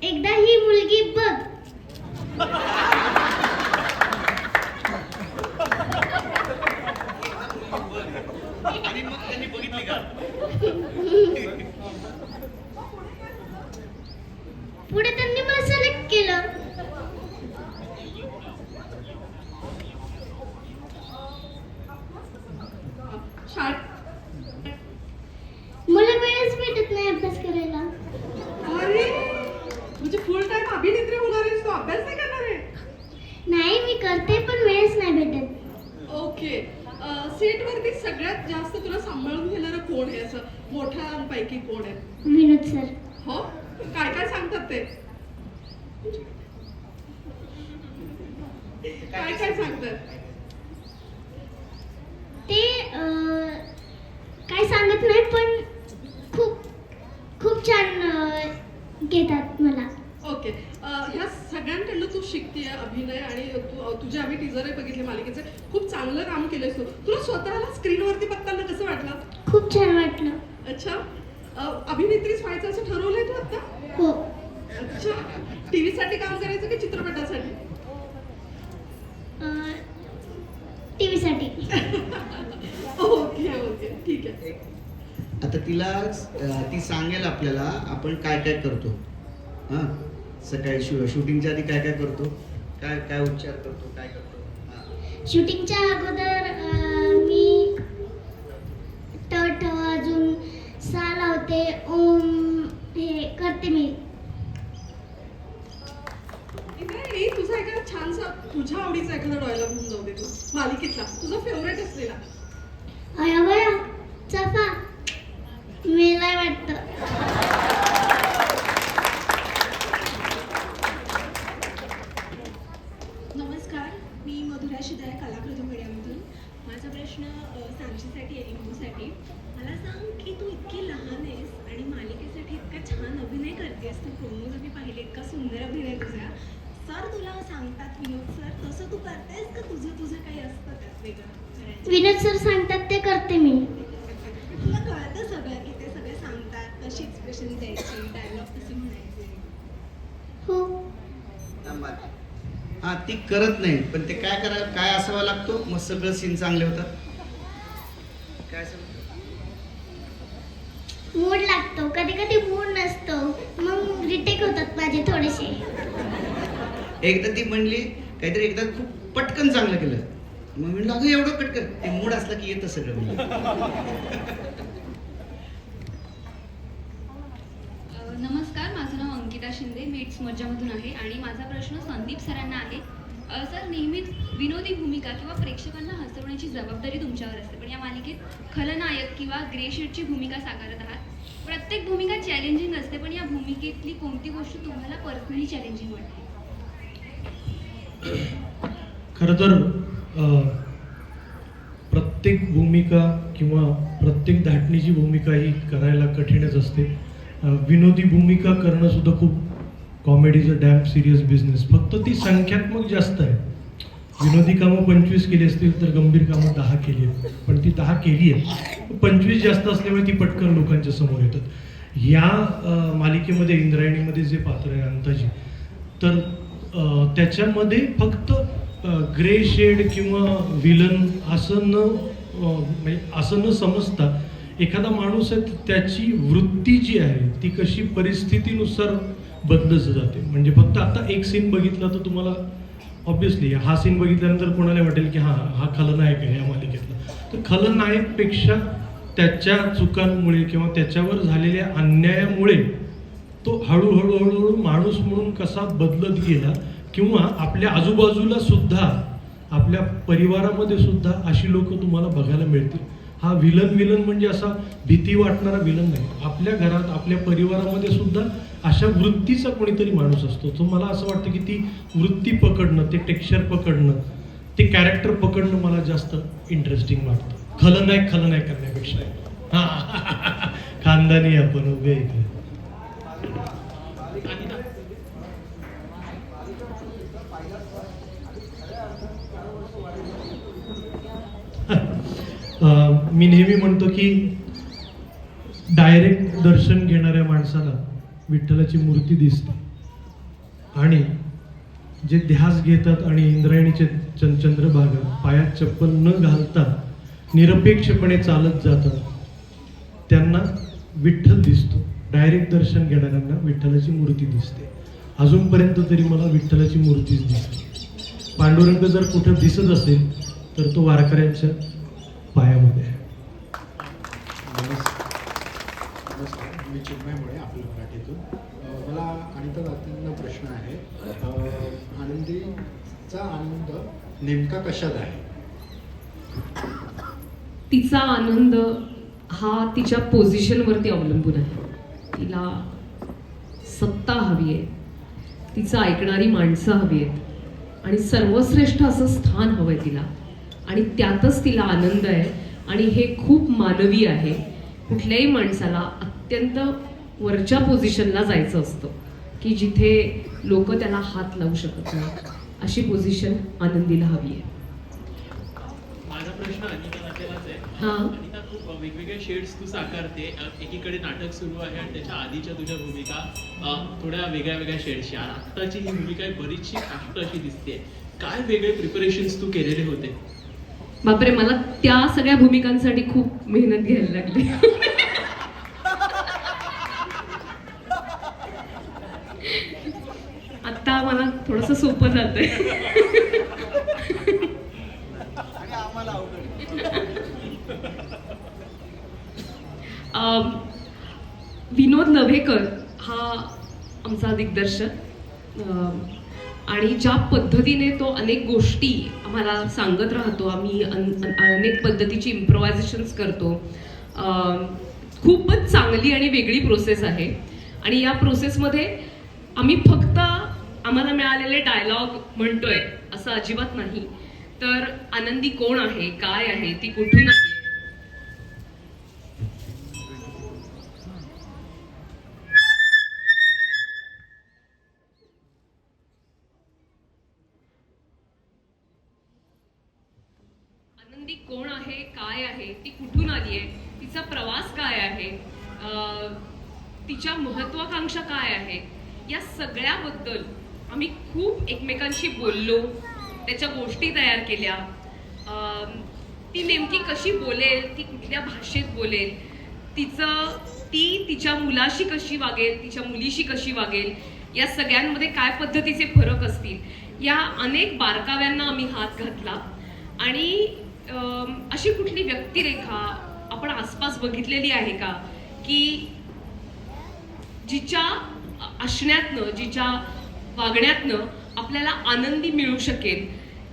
एकदा ही मुलगी बघ. आणि मग त्यांनी बघितली का? पुढे त्यांनी मला सिलेक्ट केलं. मला वेळच भेटत नाही अभ्यास करायला. अरे म्हणजे फुल टाइम अभिनेत्री होणार आहेस तू, अभ्यास नाही करणार आहे? नाही, मी करते पण वेळच नाही भेटत. ओके. सेट वरती सगळ्यात जास्त तुला सांभाळून घेणारं कोण आहे, असं मोठ्यांपैकी कोण आहे? विनोद सर. हो, काय काय सांगतात ते? काय काय सांगतात ते? काय सांगत नाही, पण खूप खूप छान घेतात मला. ओके. ह्या सगळ्यांकडनं तू शिकतेय अभिनय, आणि तुझे आम्ही टीजरही बघितले मालिकेचे, खूप चांगलं काम केलंयस तू. तुला स्वतःला स्क्रीनवरती बघताना कसं वाटलं? खूप छान वाटलं. अच्छा. अभिनेत्रीच व्हायचं असं ठरवलंय तू आता? हो. अच्छा. टीव्ही साठी काम करायचं की चित्रपटासाठी? टीव्ही साठी. ओके ओके, ठीक आहे. आता तिला ती सांगेल आपल्याला आपण काय काय करतो. हां, सकाळी शूटिंगच्या आधी काय काय करतो, काय काय उच्चार करतो, काय करतो. हां, शूटिंगच्या अगोदर मी ट अजून सा लावते, ओम हे करते मी. नाही, तुझा एखादा छानसा तुझ्या आवडीचा एखादा डॉयलॉग म्हणून जाऊ दे तू, मालिकेतला तुझा फेवरेट असलेला. अया चाफा मेलाय वाटतं. नमस्कार, मी मधुरा शिदाय, कलाकृती मीडियामधून. माझा प्रश्न सांगशीसाठी आहे, इंदूसाठी. मला सांग की तू इतकी लहान आहेस आणि मालिकेसाठी इतका छान अभिनय करतेस. तू प्रोमोज मी पाहिले, इतका सुंदर अभिनय तुझा. सर तुला सांगतात, विनोद सर, तसं तू करतेस का तुझं काही असतं त्यात वेगळं? विनोद सर सांगतात ते करते मी. तुला कळतं सगळं की ते सगळे सांगतात, कशी एक्सप्रेशन द्यायची, डायलॉग कसे म्हणायचे? हो. हां, ती करत नाही, पण ते काय असावा लागतो, मग सगळं सीन चांगले होतात. काय मूड लागतो, कधी कधी मूड नसतो, मग रिटेक होतात माझे थोडेसे. एकदा ती म्हणली काहीतरी, एकदा खूप पटकन चांगलं केलं, मग म्हणलं अगं एवढं पटकन, ते मूड असलं की येतं सगळं. नमस्कार, माझं नाव अंकिता शिंदे, मी इट्स मज्जामधून आहे आणि माझा प्रश्न संदीप सरांना आहे. सर, नेहमीच विनोदी भूमिका किंवा प्रेक्षकांना हसवण्याची जबाबदारी तुमच्यावर असते, पण या मालिकेत खलनायक किंवा ग्रे शेडची भूमिका साकारत आहात. प्रत्येक भूमिका चॅलेंजिंग असते, पण या भूमिकेतली कोणती गोष्ट तुम्हाला पर्सनली चॅलेंजिंग वाटते? खरं तर प्रत्येक भूमिका किंवा प्रत्येक धाटणीची भूमिका ही करायला कठीणच असते. विनोदी भूमिका करणं सुद्धा खूप कॉमेडीचं डॅम सिरियस बिझनेस, फक्त ती संख्यात्मक जास्त आहे. विनोदी कामं 25 केली असतील तर गंभीर कामं 10 केली आहेत, पण ती 10 केली आहे. 25 जास्त असल्यामुळे ती पटकन लोकांच्या समोर येतात. या मालिकेमध्ये इंद्रायणीमध्ये जे पात्र आहे अंताजी, तर त्याच्यामध्ये फक्त ग्रे शेड किंवा विलन असं म्हणजे असं न समजता एखादा माणूस आहे त्याची वृत्ती जी आहे ती कशी परिस्थितीनुसार बदलत जाते. म्हणजे फक्त आता एक सीन बघितला तर तुम्हाला ऑब्व्हियसली हा सीन बघितल्यानंतर कोणाला वाटेल की हा खलनायक आहे या मालिकेतला. तर खलनायकपेक्षा त्याच्या चुकांमुळे किंवा त्याच्यावर झालेल्या अन्यायामुळे तो हळूहळू माणूस म्हणून कसा बदलत गेला, किंवा आपल्या आजूबाजूला सुद्धा आपल्या परिवारामध्ये सुद्धा अशी लोक तुम्हाला बघायला मिळतील. हा विलन म्हणजे असा भीती वाटणारा विलन नाही. आपल्या घरात आपल्या परिवारामध्ये सुद्धा अशा वृत्तीचा कोणीतरी माणूस असतो. तो मला असं वाटतं की ती वृत्ती पकडणं, ते टेक्स्चर पकडणं, ते कॅरेक्टर पकडणं मला जास्त इंटरेस्टिंग वाटतं खलनायक करण्यापेक्षा. हां खानदानी आपण उभे इथे. मी नेहमी म्हणतो की डायरेक्ट दर्शन घेणाऱ्या माणसाला विठ्ठलाची मूर्ती दिसते, आणि जे ध्यास घेतात आणि इंद्रायणीचे चंद्रभागा पायात चप्पल न घालता निरपेक्षपणे चालत जातात त्यांना विठ्ठल दिसतो. डायरेक्ट दर्शन घेणाऱ्यांना विठ्ठलाची मूर्ती दिसते. अजूनपर्यंत तरी मला विठ्ठलाची मूर्तीच दिसते. पांडुरंग जर कुठं दिसत असेल तर तो वारकऱ्यांच्या पायामध्ये आहे. नमस्कार, मी चिन्मय मुळे आपल्या मराठीतून. मला अनिता दातींना प्रश्न आहे. आनंदीचा आनंद नेमका कशात आहे? तिचा आनंद हा तिच्या पोझिशनवरती अवलंबून आहे. तिला सत्ता हवी आहे, तिचं ऐकणारी माणसं हवी आहेत, आणि सर्वश्रेष्ठ असं स्थान हवं आहे तिला, आणि त्यातच तिला आनंद आहे. आणि हे खूप मानवी आहे. कुठल्याही माणसाला अत्यंत वरच्या पोझिशनला जायचं असतं की जिथे लोक त्याला हात लावू शकत नाही. अशी पोझिशन आनंदीला हवी आहे. माझा प्रश्न अनिता दादालाच आहे. हां, अनिता, खूप वेगवेगळे शेड्स तू साकारते. एकीकडे नाटक सुरू आहे आणि त्याच्या आधीच्या तुझ्या भूमिका थोड्या वेगळ्या शेड्सच्या. आत्ताची ही भूमिका बरीचशी काष्ट अशी दिसते. काय वेगळे प्रिपरेशन्स तू केलेले होते? बापरे, मला त्या सगळ्या भूमिकांसाठी खूप मेहनत घ्यायला लागली. आता मला थोडंसं सोपं जातंय. विनोद नव्हेकर हा आमचा दिग्दर्शक, आणि ज्या पद्धतीने तो अनेक गोष्टी आम्हाला सांगत राहतो, आम्ही अनेक पद्धतीची इम्प्रोव्हायझेशन्स करतो. खूपच चांगली आणि वेगळी प्रोसेस आहे. आणि या प्रोसेसमध्ये आम्ही फक्त आम्हाला मिळालेले डायलॉग म्हणतोय असं अजिबात नाही. तर आनंदी कोण आहे, काय आहे, ती कुठून आहे, आनंदी कोण आहे, काय आहे, ती कुठून आली आहे, तिचा प्रवास काय आहे, तिच्या महत्वाकांक्षा काय आहे, या सगळ्याबद्दल आम्ही खूप एकमेकांशी बोललो, त्याच्या गोष्टी तयार केल्या. ती नेमकी कशी बोलेल, ती कुठल्या भाषेत बोलेल, ती तिच्या मुलाशी कशी वागेल, तिच्या मुलीशी कशी वागेल, या सगळ्यांमध्ये काय पद्धतीचे फरक असतील, या अनेक बारकाव्यांना आम्ही हात घातला. आणि अशी कुठली व्यक्तिरेखा आपण आसपास बघितलेली आहे का की जिच्या असण्यातनं, जिच्या वागण्यातनं आपल्याला आनंदी मिळू शकेल,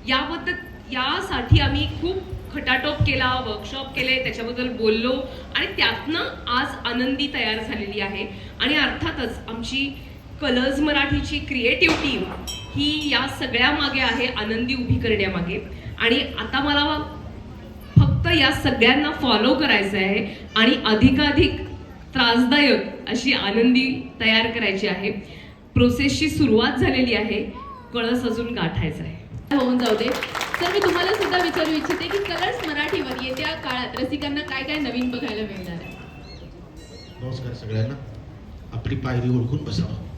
यासाठी आम्ही खूप खटाटोप केला, वर्कशॉप केले, त्याच्याबद्दल बोललो आणि त्यातनं आज आनंदी तयार झालेली आहे. आणि अर्थातच आमची कलर्स मराठीची क्रिएटिव्ह टीम ही या सगळ्या मागे आहे, आनंदी उभी करण्यामागे. आणि आता मला फक्त या सगळ्यांना फॉलो करायचं आहे आणि अधिकाधिक त्रासदायक अशी आनंदी तयार करायची आहे. प्रोसेसची सुरुवात झालेली आहे, कळस अजून गाठायचा आहे. होऊन जाऊ दे. तर मी तुम्हाला सुद्धा विचारू इच्छिते की कलर्स मराठीवर येत्या काळात रसिकांना काय काय नवीन बघायला मिळणार आहे. नमस्कार सगळ्यांना. आपली पायरी ओळखून बसावं.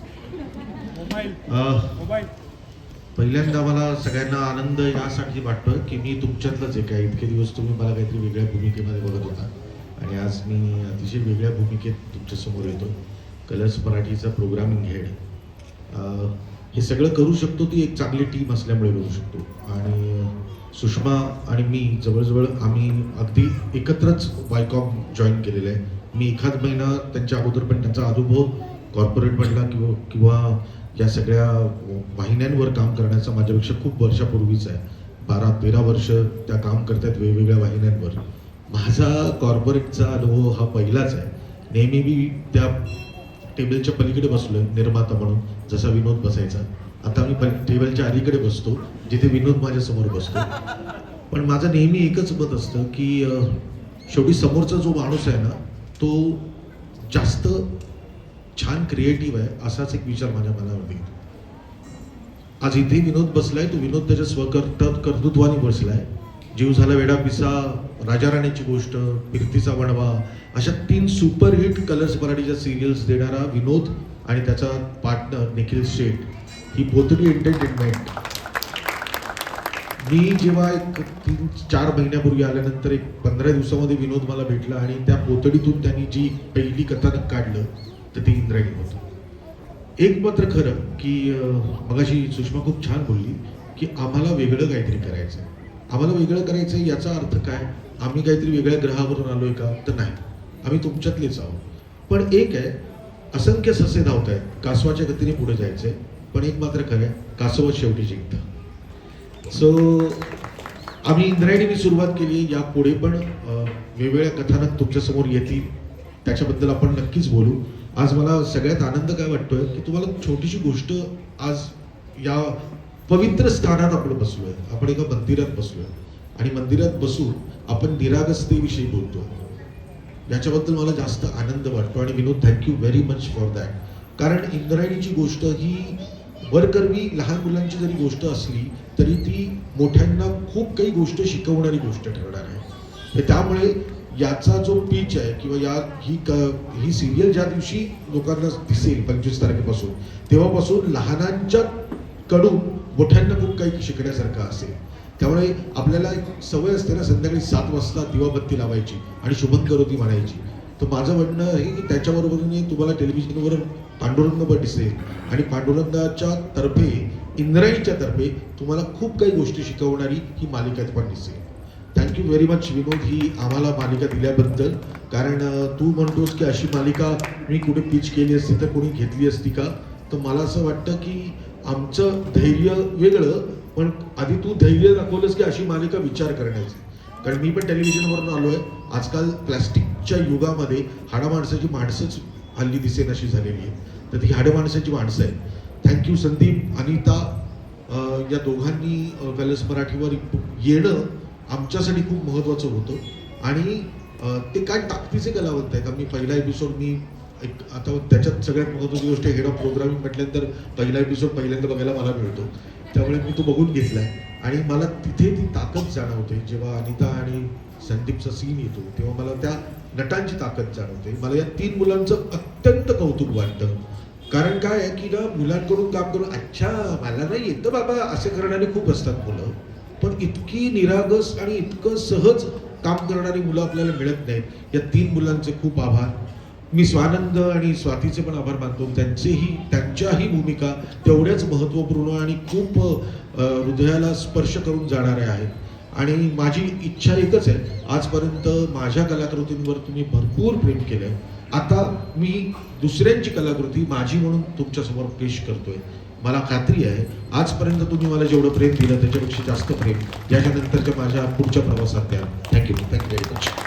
पहिल्यांदा मला सगळ्यांना आनंद यासाठी वाटतोय की मी तुमच्यातलंच एक आहे. इतके दिवस तुम्ही मला काहीतरी वेगळ्या भूमिकेमध्ये बघत होता आणि आज मी अतिशय वेगळ्या भूमिकेत तुमच्यासमोर येतो. कलर्स मराठीचा प्रोग्रामिंग हेड. हे सगळं करू शकतो ती एक चांगली टीम असल्यामुळे करू शकतो. आणि सुषमा आणि मी जवळजवळ आम्ही अगदी एकत्रच वायकॉम जॉईन केलेलं आहे. मी एखाद महिना त्यांच्या अगोदर पण त्यांचा अनुभव कॉर्पोरेटमधला किंवा या सगळ्या वाहिन्यांवर काम करण्याचा माझ्यापेक्षा खूप वर्षापूर्वीच आहे. 12-13 वर्ष त्या काम करतात वेगवेगळ्या वाहिन्यांवर. माझा कॉर्पोरेटचा अनुभव हा पहिलाच आहे. नेहमी मी त्या टेबलच्या पलीकडे बसलोय निर्माता म्हणून, जसा विनोद बसायचा. आता मी टेबलच्या अलीकडे बसतो जिथे विनोद माझ्यासमोर बसतो. पण माझं नेहमी एकच मत असतं की शेवटी समोरचा जो माणूस आहे ना तो जास्त छान क्रिएटिव्ह आहे असाच एक विचार माझ्या मनामध्ये येतो. आज इथे विनोद बसलाय, तो विनोद त्याच्या कर्तृत्वाने बसलाय. जीव झाला वेडा पिसा, राजा राणीची गोष्ट, फिरतीचा वणवा अशा 3 सुपरहिट कलर्स मराठीच्या सिरियल्स देणारा विनोद आणि त्याचा पार्टनर निखिल शेठ, ही पोतडी एंटरटेनमेंट. मी जेव्हा एक 3-4 महिन्यापूर्वी आल्यानंतर एक 15 दिवसामध्ये विनोद मला भेटला आणि त्या पोतडीतून त्यांनी जी पहिली कथानक काढलं तर ते इंद्रायणी होतं. एक मात्र खरं की मगाशी सुषमा खूप छान बोलली की आम्हाला वेगळं काहीतरी करायचं आहे. आम्हाला वेगळं करायचं आहे याचा अर्थ काय? आम्ही काहीतरी वेगळ्या ग्रहावरून आलोय का? तर नाही, आम्ही तुमच्यातलेच आहोत. पण एक आहे, असंख्य ससे धावत आहेत, कासवाच्या गतीने पुढे जायचं आहे. पण एक मात्र खरं आहे, कासवच शेवटी जिंकतं. सो आम्ही इंद्रायणीने सुरुवात केली. यापुढे पण वेगवेगळ्या कथानक तुमच्यासमोर येतील, त्याच्याबद्दल आपण नक्कीच बोलू. आज मला सगळ्यात आनंद काय वाटतोय की तुम्हाला छोटीशी गोष्ट, आज या पवित्र स्थानात आपण बसलोय, आपण एका मंदिरात बसलोय आणि मंदिरात बसून आपण निरागसतेविषयी बोलतोय. याच्याबद्दल मला जास्त आनंद वाटतो आणि विनोद thank you very much for that. कारण इंद्रायणीची गोष्ट ही वरकरवी लहान मुलांची जरी गोष्ट असली तरी ती मोठ्यांना खूप काही गोष्ट शिकवणारी गोष्ट ठरणार आहे. त्यामुळे याचा जो पिच आहे किंवा ही सिरियल ज्या दिवशी लोकांना दिसेल 25 तारखेपासून, तेव्हापासून लहानांच्या कडून मोठ्यांना खूप काही शिकण्यासारखं असेल. त्यामुळे आपल्याला एक सवय असते ना, संध्याकाळी 7 वाजता दिवाबत्ती लावायची आणि शुभम करोती म्हणायची. तर माझं म्हणणं आहे की त्याच्याबरोबरीने तुम्हाला टेलिव्हिजनवर पांडुरंग पण दिसेल आणि पांडुरंगाच्या तर्फे, इंद्रायणीच्या तर्फे तुम्हाला खूप काही गोष्टी शिकवणारी ही मालिका पण दिसेल. थँक्यू व्हेरी मच विनोद, ही आम्हाला मालिका दिल्याबद्दल. कारण तू म्हणतोस की अशी मालिका मी कुठे पिच केली असती तर कोणी घेतली असती का? तर मला असं वाटतं की आमचं धैर्य वेगळं, पण आधी तू धैर्य दाखवलंस की अशी मालिका विचार करण्याची. कारण मी पण टेलिव्हिजनवरून आलो आहे. आजकाल प्लॅस्टिकच्या युगामध्ये हाडा माणसाची माणसंच हल्ली दिसेन अशी झालेली आहे, तर ती हाडं माणसाची माणसं आहेत. थँक्यू संदीप, अनिता, या दोघांनी कलर्स मराठीवर येणं आमच्यासाठी खूप महत्त्वाचं होतं. आणि ते काय ताकदीचे कलावंत आहेत. आम्ही पहिला एपिसोड आता त्याच्यात सगळ्यात महत्त्वाची गोष्ट हेड ऑफ प्रोग्रामिंग म्हटल्यानंतर पहिला एपिसोड पहिल्यांदा बघायला मला मिळतो. त्यामुळे मी तो बघून घेतलाय आणि मला तिथे ती ताकद जाणवते. जेव्हा अनिता आणि संदीपचा सीन येतो तेव्हा मला त्या नटांची ताकद जाणवते. मला या 3 मुलांचं अत्यंत कौतुक वाटतं. कारण काय आहे की ना, मुलांकडून काम करून अच्छा मला नाही येतं बाबा असे करणारे खूप असतात मुलं, पण इतकी निरागस आणि इतकं सहज काम करणारी मुलं आपल्याला मिळत नाहीत. या 3 मुलांचे खूप आभार. मी स्वानंद आणि स्वातीचे पण आभार मानतो. त्यांच्याही भूमिका तेवढ्याच महत्त्वपूर्ण आणि खूप हृदयाला स्पर्श करून जाणाऱ्या आहेत. आणि माझी इच्छा एकच आहे, आजपर्यंत माझ्या कलाकृतींवर तुम्ही भरपूर प्रेम केलंय. आता मी दुसऱ्यांची कलाकृती माझी म्हणून तुमच्यासमोर पेश करतोय. मला खात्री आहे आजपर्यंत तुम्ही मला जेवढं प्रेम दिलं त्याच्यापेक्षा जास्त प्रेम याच्यानंतरच्या माझ्या पुढच्या प्रवासात द्या. Thank you very much.